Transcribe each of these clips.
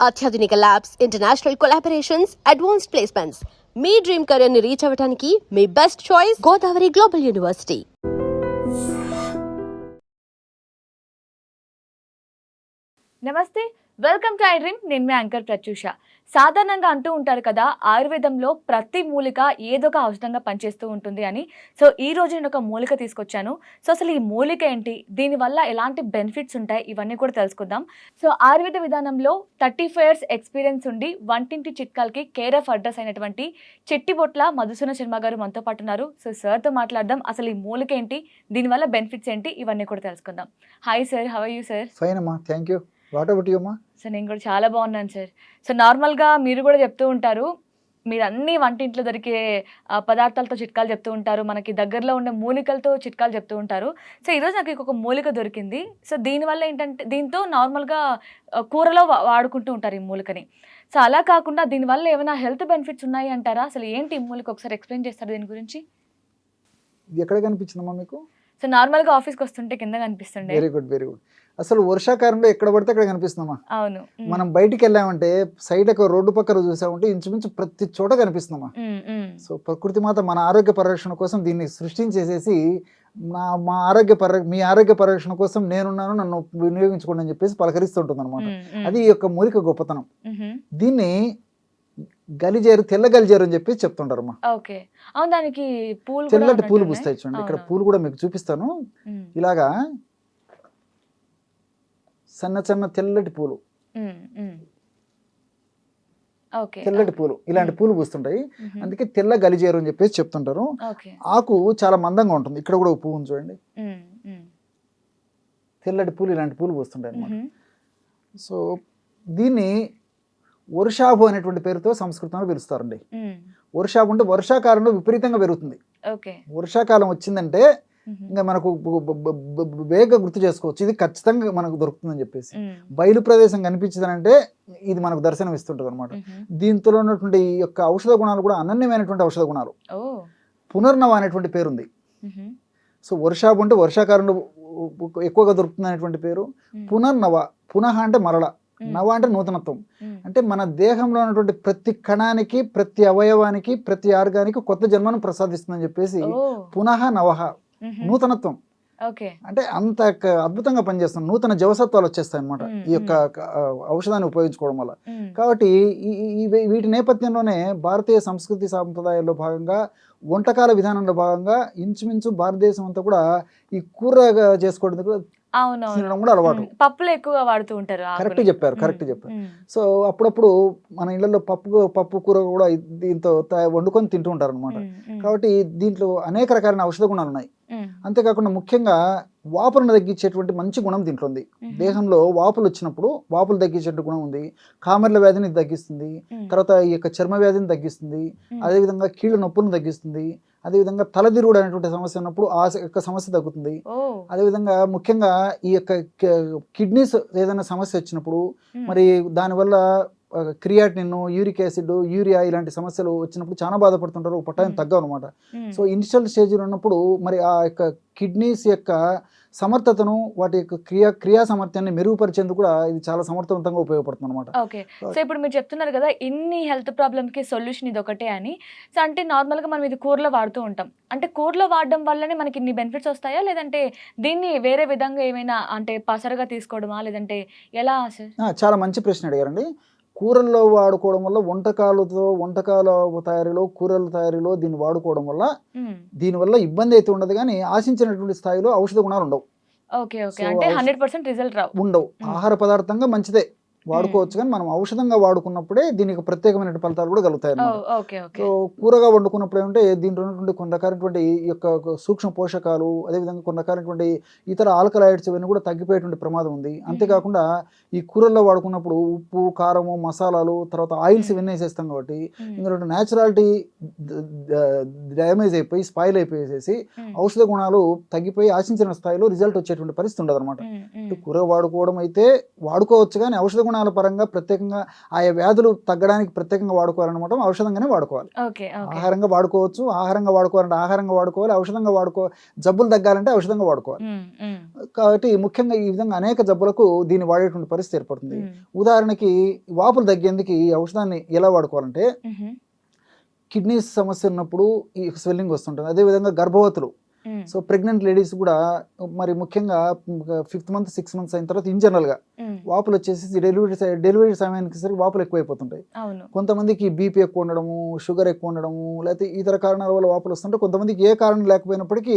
అత్యాధునిక labs, international collaborations, advanced placements. మీ dream career ని రీచ్ అవ్వడానికి మీ best choice Godavari global university. నమస్తే, వెల్కమ్ టు ఐ డ్రీమ్. నేను మీ యాంకర్ ప్రత్యూష. సాధారణంగా అంటూ ఉంటారు కదా, ఆయుర్వేదంలో ప్రతి మూలిక ఏదో ఒక ఔషధంగా పనిచేస్తూ ఉంటుంది అని. సో ఈ రోజు నేను ఒక మూలిక తీసుకొచ్చాను. సో అసలు ఈ మూలిక ఏంటి, దీనివల్ల ఎలాంటి బెనిఫిట్స్ ఉంటాయి, ఇవన్నీ కూడా తెలుసుకుందాం. సో ఆయుర్వేద విధానంలో 35 years ఎక్స్పీరియన్స్ ఉండి వంటింటి చిట్కాలకి కేర్ ఆఫ్ అడ్రస్ అయినటువంటి చెట్టిబొట్ల మధుసూదన శర్మ గారు మనతో పాటు ఉన్నారు. సో సార్తో మాట్లాడదాం. అసలు ఈ మూలిక ఏంటి, దీనివల్ల బెనిఫిట్స్ ఏంటి, ఇవన్నీ కూడా తెలుసుకుందాం. Hi sir, how are you sir? Fine అమ్మా, thank you. What about you అమ్మా? సార్ నేను కూడా చాలా బాగున్నాను సార్. సో నార్మల్గా మీరు కూడా చెప్తూ ఉంటారు, మీరు అన్ని వంటింట్లో దొరికే పదార్థాలతో చిట్కాలు చెప్తూ ఉంటారు, మనకి దగ్గరలో ఉండే మూలికలతో చిట్కాలు చెప్తూ ఉంటారు. సో ఈరోజు నాకు ఒక మూలిక దొరికింది. సో దీనివల్ల ఏంటంటే, దీంతో నార్మల్గా కూరలో వాడుకుంటూ ఉంటారు ఈ మూలికని. సో అలా కాకుండా దీనివల్ల ఏమైనా హెల్త్ బెనిఫిట్స్ ఉన్నాయి అంటారా? అసలు ఏంటి ఈ మూలిక, ఒకసారి ఎక్స్ప్లెయిన్ చేస్తారు దీని గురించి? ఇది ఎక్కడ కనిపించిందమ్మా మీకు? సో నార్మల్గా ఆఫీస్కి వస్తుంటే కింద కనిపిస్తుండే. Very good, very good. అసలు వర్షాకాలంలో ఎక్కడ పడితే అక్కడ కనిపిస్తుందమ్మా. అవును. మనం బయటికి వెళ్ళామంటే సైడ్ ఒక రోడ్డు పక్కన చూసామంటే ఇంచుమించు ప్రతి చోట కనిపిస్తుందమ్మా. సో ప్రకృతి మాత మన ఆరోగ్య పరిరక్షణ కోసం దీన్ని సృష్టించేసేసి మీ ఆరోగ్య పరిరక్షణ కోసం నేనున్నాను, నన్ను వినియోగించుకోండి అని చెప్పేసి పలకరిస్తుంటుంది అనమాట. అది ఈ యొక్క మూలిక గొప్పతనం. దీన్ని గలిజేరు, తెల్ల గలిజేరు అని చెప్పి చెప్తుంటారమ్మా. దానికి తెల్లటి పూలు పూస్తాయి చూడండి. ఇక్కడ పూలు కూడా మీకు చూపిస్తాను. ఇలాగా సన్న సన్న తెల్లటి పూలు, తెల్లటి పూలు, ఇలాంటి పూలు పూస్తుంటాయి. అందుకే తెల్ల గలిజేరు అని చెప్పేసి చెప్తుంటారు. ఆకు చాలా మందంగా ఉంటుంది. ఇక్కడ కూడా పువ్వు ఉంది చూడండి, తెల్లటి పూలు, ఇలాంటి పూలు పూస్తుంటాయి అన్నమాట. సో దీన్ని వర్షాభు అనేటువంటి పేరుతో సంస్కృతంలో పిలుస్తారండి. వర్షాభు అంటే వర్షాకాలంలో విపరీతంగా పెరుగుతుంది. వర్షాకాలం వచ్చిందంటే ఇంకా మనకు వేగంగా గుర్తు చేసుకోవచ్చు, ఇది ఖచ్చితంగా మనకు దొరుకుతుందని చెప్పేసి. బయలు ప్రదేశం కనిపించిందంటే ఇది మనకు దర్శనం ఇస్తుంటది అనమాట. దీంతో ఉన్నటువంటి ఈ యొక్క ఔషధ గుణాలు కూడా అనన్యమైనటువంటి ఔషధ గుణాలు. పునర్నవ అనేటువంటి పేరుంది. సో వర్షాభు అంటే వర్షాకాలంలో ఎక్కువగా దొరుకుతుంది అనేటువంటి పేరు. పునర్నవ, పునః అంటే మరల, నవ అంటే నూతనత్వం. అంటే మన దేహంలో ఉన్నటువంటి ప్రతి కణానికి, ప్రతి అవయవానికి, ప్రతి ఆర్గానికి కొత్త జన్మను ప్రసాదిస్తుందని చెప్పేసి పునః నవః, నూతనత్వం. అంటే అంత అద్భుతంగా పనిచేస్తుంది. నూతన జవసత్వాలు వచ్చేస్తాయి అన్నమాట ఈ యొక్క ఔషధాన్ని ఉపయోగించుకోవడం వల్ల. కాబట్టి వీటి నేపథ్యంలోనే భారతీయ సంస్కృతి సాంప్రదాయాల్లో భాగంగా, వంటకాల విధానంలో భాగంగా ఇంచుమించు భారతదేశం అంతా కూడా ఈ కూర చేసుకోవడం కూడా అలవాటు. పప్పులు ఎక్కువగా వాడుతూ ఉంటారు. కరెక్ట్ చెప్పారు. సో అప్పుడప్పుడు మన ఇళ్లలో పప్పు కూర కూడా దీంతో వండుకొని తింటూ ఉంటారు అనమాట. కాబట్టి దీంట్లో అనేక రకాలైన ఔషధ గుణాలు ఉన్నాయి. అంతేకాకుండా ముఖ్యంగా వాపులను తగ్గించేటువంటి మంచి గుణం దీంట్లో ఉంది. దేహంలో వాపులు వచ్చినప్పుడు వాపులు తగ్గించేటువంటి గుణం ఉంది. కామెర్ల వ్యాధిని తగ్గిస్తుంది. తర్వాత ఈ యొక్క చర్మ వ్యాధిని తగ్గిస్తుంది. అదేవిధంగా కీళ్ళ నొప్పులను తగ్గిస్తుంది. అదేవిధంగా తలదిరుగుడు అనేటువంటి సమస్య ఉన్నప్పుడు ఆ యొక్క సమస్య తగ్గుతుంది. అదేవిధంగా ముఖ్యంగా ఈ యొక్క కిడ్నీస్ ఏదైనా సమస్య వచ్చినప్పుడు, మరి దానివల్ల క్రియాటినిన్, యూరిక్ యాసిడ్, యూరియా ఇలాంటి సమస్యలు వచ్చినప్పుడు చాలా బాధపడుతుంటారు. పొట్టాయం తగ్గవు అనమాట. సో ఇనిషియల్ స్టేజ్లో ఉన్నప్పుడు మరి ఆ యొక్క కిడ్నీస్ యొక్క సమర్థతను, వాటి యొక్క క్రియా సామర్థ్యాన్ని మెరుగుపరిచేందుకు కూడా ఇది చాలా సమర్థవంతంగా ఉపయోగపడుతుంది అనమాట. సో ఇప్పుడు మీరు చెప్తున్నారు కదా, ఇన్ని హెల్త్ ప్రాబ్లమ్స్ కి సొల్యూషన్ ఇది ఒకటే అని. సో అంటే నార్మల్గా మనం ఇది కూరలో వాడుతూ ఉంటాం. అంటే కూరలో వాడడం వల్లనే మనకి ఇన్ని బెనిఫిట్స్ వస్తాయా, లేదంటే దీన్ని వేరే విధంగా ఏమైనా అంటే పసరుగా తీసుకోవడమా, లేదంటే ఎలా సార్? చాలా మంచి ప్రశ్న అడిగారండి. కూరల్లో వాడుకోవడం వల్ల, వంటకాల తయారీలో, కూరల తయారీలో దీన్ని వాడుకోవడం వల్ల దీనివల్ల ఇబ్బంది అయితే ఉండదు, కానీ ఆశించినటువంటి స్థాయిలో ఔషధ గుణాలు ఉండవు. అంటే 100% రిజల్ట్ ఉండవు. ఆహార పదార్థంగా మంచిదే, వాడుకోవచ్చు, కానీ మనం ఔషధంగా వాడుకున్నప్పుడే దీనికి ప్రత్యేకమైన ఫలితాలు కూడా కలుగుతాయి అన్నమాట. సో కూరగా వండుకున్నప్పుడు ఏమంటే దీంట్లో ఉన్నటువంటి కొన్ని రకాలైనటువంటి ఈ యొక్క సూక్ష్మ పోషకాలు, అదేవిధంగా కొన్ని రకాలైనటువంటి ఇతర ఆల్కలాయిడ్స్ ఇవన్నీ కూడా తగ్గిపోయేటువంటి ప్రమాదం ఉంది. అంతేకాకుండా ఈ కూరల్లో వాడుకున్నప్పుడు ఉప్పు, కారము, మసాలాలు, తర్వాత ఆయిల్స్ ఇవన్నీ వేసేస్తాం కాబట్టి ఇందులో న్యాచురాలిటీ డ్యామేజ్ అయిపోయి, స్పాయిల్ అయిపోయేసేసి ఔషధ గుణాలు తగ్గిపోయి ఆశించిన స్థాయిలో రిజల్ట్ వచ్చేటువంటి పరిస్థితి ఉండదు అనమాట. కూర వాడుకోవడం అయితే వాడుకోవచ్చు, కానీ ఔషధ గుణాల పరంగా ప్రత్యేకంగా ఆయా వ్యాధులు తగ్గడానికి ప్రత్యేకంగా వాడుకోవాలన్నమాట ఔషధంగానే వాడుకోవాలి. ఓకే. ఓకే. ఆహారంగా వాడుకోవచ్చు, ఆహారంగా వాడుకోవాలంటే ఆహారంగా వాడుకోవాలి, ఔషధంగా జబ్బులు తగ్గాలంటే ఔషధంగా వాడుకోవాలి. కాబట్టి ముఖ్యంగా ఈ విధంగా అనేక జబ్బులకు దీన్ని వాడేటువంటి పరిస్థితి ఏర్పడుతుంది. ఉదాహరణకి వాపులు తగ్గేందుకు ఈ ఔషధాన్ని ఎలా వాడుకోవాలంటే కిడ్నీస్ సమస్య ఉన్నప్పుడు ఈ స్వెల్లింగ్ వస్తుంటుంది. అదేవిధంగా గర్భవతులు, సో ప్రెగ్నెంట్ లేడీస్ కూడా మరి ముఖ్యంగా 5th month 6 months అయిన తర్వాత ఇన్ జనరల్గా వాపులు వచ్చేసి డెలివరీ సమయానికి సరికి వాపులు ఎక్కువైపోతుంటాయి. కొంతమందికి బీపీ ఎక్కువ ఉండడము, షుగర్ ఎక్కువ ఉండడము, లేకపోతే ఇతర కారణాల వల్ల వాపులు వస్తుంటాయి. కొంతమందికి ఏ కారణం లేకపోయినప్పటికీ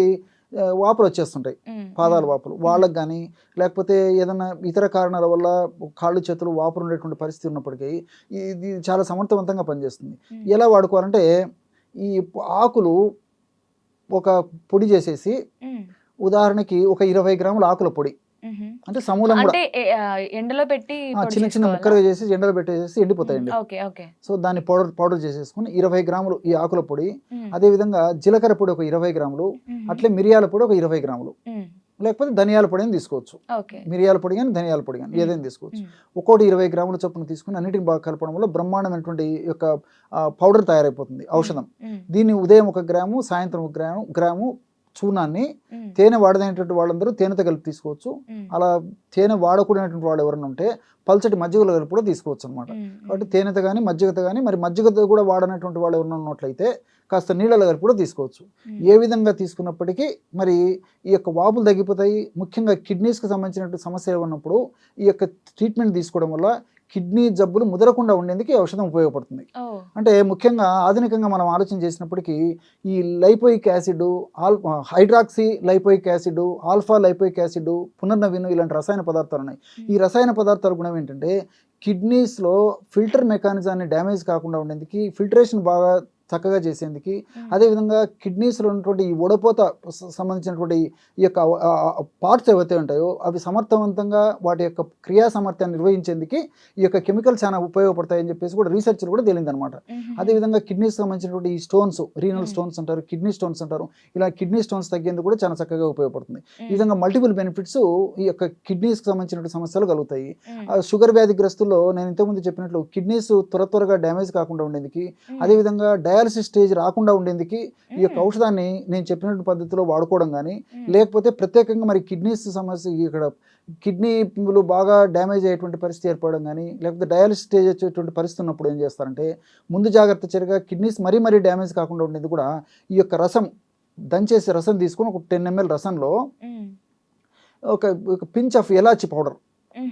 వాపులు వచ్చేస్తుంటాయి, పాదాల వాపులు. వాళ్ళకి కానీ లేకపోతే ఏదైనా ఇతర కారణాల వల్ల కాళ్ళు చేతులు వాపులు ఉండేటువంటి పరిస్థితి ఉన్నప్పటికీ ఇది చాలా సమర్థవంతంగా పనిచేస్తుంది. ఎలా వాడుకోవాలంటే ఈ ఆకులు ఒక పొడి చేసేసి, ఉదాహరణకి ఒక 20 గ్రాముల ఆకుల పొడి, అంటే సమూలం కూడా ఎండలో పెట్టి చిన్న చిన్న ముక్కలుగా చేసి ఎండలో పెట్టేసి ఎండిపోతాయండి. సో దాన్ని పౌడర్ చేసేసుకుని 20 గ్రాములు ఈ ఆకుల పొడి, అదే విధంగా జీలకర్ర పొడి ఒక 20 గ్రాములు, అట్లే మిరియాల పొడి ఒక 20 గ్రాములు, లేకపోతే ధనియాల పొడి అని తీసుకోవచ్చు. మిరియాల పొడి కానీ ధనియాల పొడి కానీ ఏదైనా తీసుకోవచ్చు. ఒక్కోటి 20 గ్రాముల చొప్పున తీసుకుని అన్నిటిని బాగా కలపడం వల్ల బ్రహ్మాండమైనటువంటి యొక్క పౌడర్ తయారైపోతుంది, ఔషధం. దీన్ని ఉదయం 1 గ్రాము, సాయంత్రం 1 గ్రాము చూర్ణాన్ని, తేనె వాడదైనటువంటి వాళ్ళందరూ తేనెతో కలిపి తీసుకోవచ్చు. అలా తేనె వాడకూడనటువంటి వాళ్ళు ఎవరైనా ఉంటే పల్చటి మజ్జిగలో కలిపి కూడా తీసుకోవచ్చు అనమాట. కాబట్టి తేనెతో కానీ మజ్జిగతో కానీ, మరి మజ్జిగతో కూడా వాడనటువంటి వాళ్ళు ఎవరైనా ఉన్నట్లయితే కాస్త నీళ్ళలో కలిపి కూడా తీసుకోవచ్చు. ఏ విధంగా తీసుకున్నప్పటికీ మరి ఈ యొక్క వాపులు తగ్గిపోతాయి. ముఖ్యంగా కిడ్నీస్కి సంబంధించినటువంటి సమస్యలు ఉన్నప్పుడు ఈ యొక్క ట్రీట్మెంట్ తీసుకోవడం వల్ల కిడ్నీ జబ్బులు ముదరకుండా ఉండేందుకు ఈ ఔషధం ఉపయోగపడుతుంది. అంటే ముఖ్యంగా ఆధునికంగా మనం ఆలోచన చేసినప్పటికీ ఈ lipoic acid, hydroxy lipoic acid, alpha lipoic acid, పునర్నవీను ఇలాంటి రసాయన పదార్థాలు ఉన్నాయి. ఈ రసాయన పదార్థాల గుణం ఏంటంటే కిడ్నీస్లో ఫిల్టర్ మెకానిజాన్ని డ్యామేజ్ కాకుండా ఉండేందుకు, ఫిల్టరేషన్ బాగా చక్కగా చేసేందుకు, అదేవిధంగా కిడ్నీస్లో ఉన్నటువంటి ఈ ఉడపోత సంబంధించినటువంటి ఈ యొక్క పార్ట్స్ ఏవైతే ఉంటాయో అవి సమర్థవంతంగా వాటి యొక్క క్రియా సామర్థ్యాన్ని నిర్వహించేందుకు ఈ యొక్క కెమికల్ చాలా ఉపయోగపడతాయని చెప్పేసి కూడా రీసెర్చ్ కూడా తేలిందనమాట. అదేవిధంగా కిడ్నీస్ సంబంధించినటువంటి ఈ స్టోన్స్, రీనల్ స్టోన్స్ అంటారు, కిడ్నీ స్టోన్స్ అంటారు, ఇలా కిడ్నీ స్టోన్స్ తగ్గేందుకు కూడా చాలా చక్కగా ఉపయోగపడుతుంది. ఈ విధంగా మల్టిపుల్ బెనిఫిట్స్ ఈ యొక్క కిడ్నీస్కి సంబంధించినటువంటి సమస్యలు కలుగుతాయి. షుగర్ వ్యాధిగ్రస్తుల్లో నేను ఇంతకుముందు చెప్పినట్లు కిడ్నీస్ త్వరగా డ్యామేజ్ కాకుండా ఉండేందుకు, అదేవిధంగా డయాలసిస్ స్టేజ్ రాకుండా ఉండేందుకు ఈ యొక్క ఔషధాన్ని నేను చెప్పినట్టు పద్ధతిలో వాడుకోవడం కానీ, లేకపోతే ప్రత్యేకంగా మరి కిడ్నీస్ సమస్య, ఇక్కడ కిడ్నీలు బాగా డ్యామేజ్ అయ్యేటువంటి పరిస్థితి ఏర్పడడం కానీ, లేకపోతే డయాలసిస్ స్టేజ్ వచ్చేటువంటి పరిస్థితి ఉన్నప్పుడు ఏం చేస్తారంటే ముందు జాగ్రత్త చర్యగా కిడ్నీస్ మరీ డ్యామేజ్ కాకుండా ఉండేది కూడా ఈ యొక్క రసం, దంచేసి రసం తీసుకొని ఒక 10 ml రసంలో ఒక పించ్ ఆఫ్ ఎలాచి పౌడర్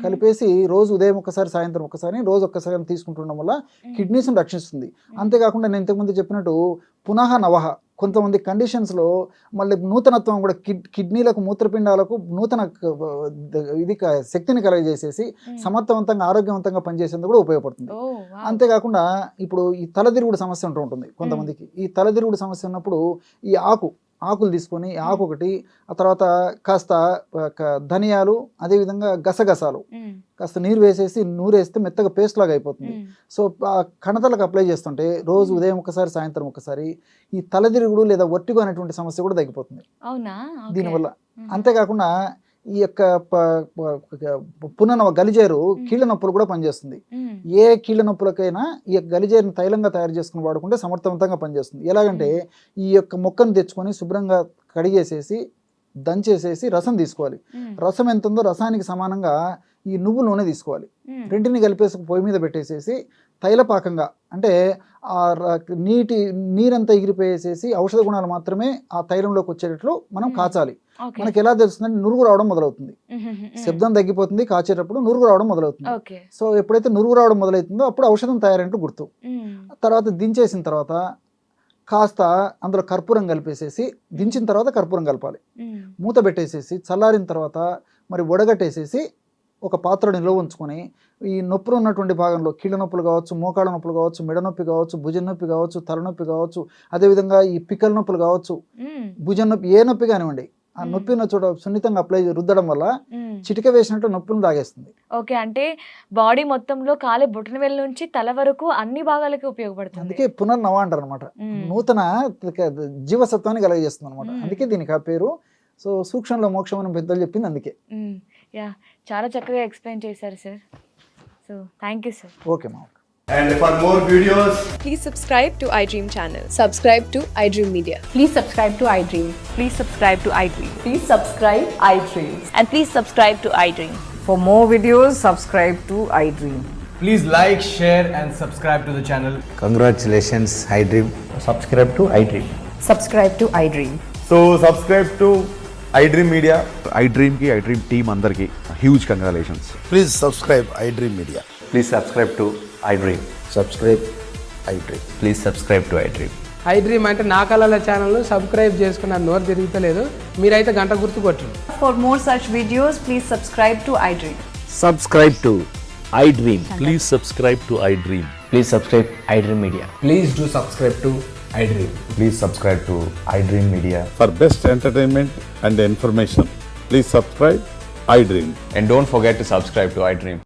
కలిపేసి రోజు ఉదయం ఒకసారి, సాయంత్రం ఒకసారి, రోజు ఒక్కసారి తీసుకుంటుండడం వల్ల కిడ్నీస్ని రక్షిస్తుంది. అంతేకాకుండా నేను ఇంతకుముందు చెప్పినట్టు పునః నవహ, కొంతమంది కండిషన్స్లో మళ్ళీ నూతనత్వం కూడా కిడ్నీలకు, మూత్రపిండాలకు నూతన శక్తిని కలగజేసేసి సమర్థవంతంగా ఆరోగ్యవంతంగా పనిచేసేందుకు కూడా ఉపయోగపడుతుంది. అంతేకాకుండా ఇప్పుడు ఈ తలదిరుగుడు సమస్య ఉంటుంది కొంతమందికి. ఈ తలదిరుగుడు సమస్య ఉన్నప్పుడు ఈ ఆకులు తీసుకొని, ఆకు ఒకటి, ఆ తర్వాత కాస్త ధనియాలు, అదేవిధంగా గసగసాలు కాస్త నీరు వేసేసి నూరేస్తే మెత్తగా పేస్ట్ లాగా అయిపోతుంది. సో ఆ కణతలకు అప్లై చేస్తుంటే రోజు ఉదయం ఒకసారి, సాయంత్రం ఒకసారి ఈ తలదిరుగుడు లేదా వర్టిగో అనేటువంటి సమస్య కూడా తగ్గిపోతుంది దీనివల్ల. అంతేకాకుండా ఈ యొక్క పునః గలిజేరు కీళ్ళ నొప్పులు కూడా పనిచేస్తుంది. ఏ కీళ్ళ నొప్పులకైనా ఈ యొక్క గలిజేరుని తైలంగా తయారు చేసుకుని వాడుకుంటే సమర్థవంతంగా పనిచేస్తుంది. ఎలాగంటే ఈ యొక్క మొక్కను తెచ్చుకొని శుభ్రంగా కడిగేసేసి దంచేసేసి రసం తీసుకోవాలి. రసం ఎంత ఉందో రసానికి సమానంగా ఈ నువ్వు నూనె తీసుకోవాలి. రెంటిని కలిపేసి పొయ్యి మీద పెట్టేసేసి తైలపాకంగా, అంటే ఆ నీరంతా ఎగిరిపోయేసేసి ఔషధ గుణాలు మాత్రమే ఆ తైలంలోకి వచ్చేటట్లు మనం కాచాలి. మనకి ఎలా తెలుస్తుందంటే నురుగు రావడం మొదలవుతుంది, శబ్దం తగ్గిపోతుంది, కాచేటప్పుడు నురుగు రావడం మొదలవుతుంది. సో ఎప్పుడైతే నురుగు రావడం మొదలవుతుందో అప్పుడు ఔషధం తయారైనట్టు గుర్తు. తర్వాత దించేసిన తర్వాత కాస్త అందులో కర్పూరం కలిపేసేసి, దించిన తర్వాత కర్పూరం కలపాలి, మూత పెట్టేసేసి చల్లారిన తర్వాత మరి వడగట్టేసేసి ఒక పాత్ర నిల్వ ఉంచుకొని ఈ నొప్పులు ఉన్నటువంటి భాగంలో కీళ్ళ నొప్పులు కావచ్చు, మోకాళ్ళ నొప్పులు కావచ్చు, మెడ నొప్పి కావచ్చు, భుజం నొప్పి కావచ్చు, తలనొప్పి కావచ్చు, అదేవిధంగా ఈ పిక్కల నొప్పులు కావచ్చు, భుజం నొప్పి, ఏ నొప్పి కానివ్వండి, ఆ నొప్పి ఉన్న చోట సున్నితంగా అప్లై రుద్దడం వల్ల చిటిక వేసినట్టు నొప్పిని తాగేస్తుంది. ఓకే, అంటే బాడీ మొత్తంలో కాలి బొటన వేలు నుంచి తల వరకు అన్ని భాగాలకి ఉపయోగపడుతుంది. అందుకే పునర్నవ అంటారు అనమాట, నూతన జీవసత్వాన్ని కలగజేస్తుంది అనమాట. అందుకే దీనికి ఆ పేరు. సో సూక్ష్మంలో మోక్షం అని పెద్దలు చెప్పింది అందుకే. యా, చాలా చక్కగా ఎక్స్ప్లెయిన్ చేశారు sir. So thank you sir. Okay మా. And for more videos, Please subscribe to iDream channel. Subscribe to iDream Media. Please subscribe to iDream. Please subscribe to iDream. Please subscribe iDream. And please subscribe to iDream. For more videos, subscribe to iDream. please like, share and subscribe to the channel. Congratulations, iDream. Subscribe to iDream. Subscribe to iDream. So subscribe to iDream Media. iDream की iDream team अंदर की huge congratulations. Please subscribe iDream Media. Please subscribe to iDream. Subscribe iDream. Please subscribe to iDream. iDream అంటే నా కళల ఛానల్ను subscribe చేసుకున్న నోరు తిరుగుతలేదు, మీరైతే గంట గుర్తు కొట్టండి. For more such videos, please subscribe to iDream. Subscribe to iDream. Please subscribe to iDream. Please subscribe iDream Media. Please do subscribe to iDream. Please subscribe to iDream Media. For best entertainment and information, please subscribe iDream. And don't forget to subscribe to iDream.